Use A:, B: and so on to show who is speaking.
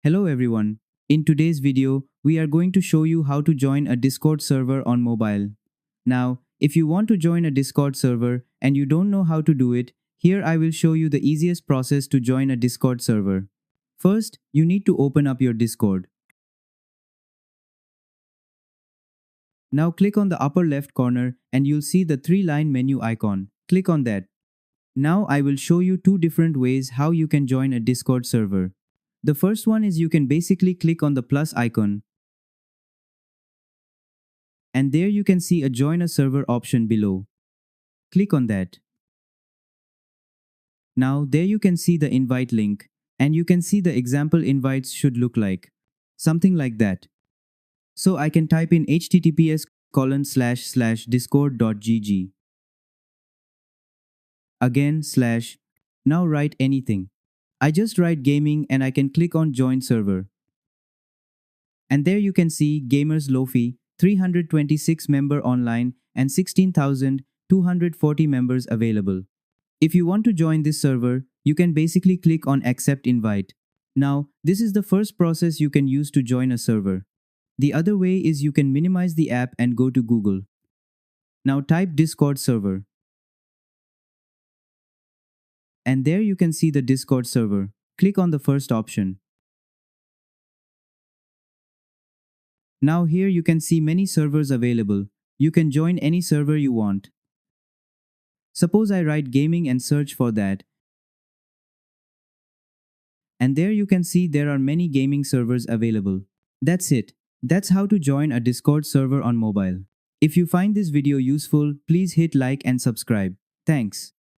A: Hello everyone. In today's video, we are going to show you how to join a Discord server on mobile. Now, if you want to join a Discord server and you don't know how to do it, here I will show you the easiest process to join a Discord server. First, you need to open up your Discord. Now click on the upper left corner and you'll see the three-line menu icon. Click on that. Now I will show you two different ways how you can join a Discord server. The first one is you can basically click on the plus icon and there you can see a join a server option below. Click on that. Now there you can see the invite link and you can see the example invites should look like something like that. So I can type in https://discord.gg again slash, now write anything. I just write gaming and I can click on join server. And there you can see Gamers Lofi, 326 member online and 16,240 members available. If you want to join this server, you can basically click on accept invite. Now, this is the first process you can use to join a server. The other way is you can minimize the app and go to Google. Now type Discord server. And there you can see the Discord server. Click on the first option. Now here you can see many servers available. You can join any server you want. Suppose I write gaming and search for that. And there you can see there are many gaming servers available. That's it. That's how to join a Discord server on mobile. If you find this video useful, please hit like and subscribe. Thanks.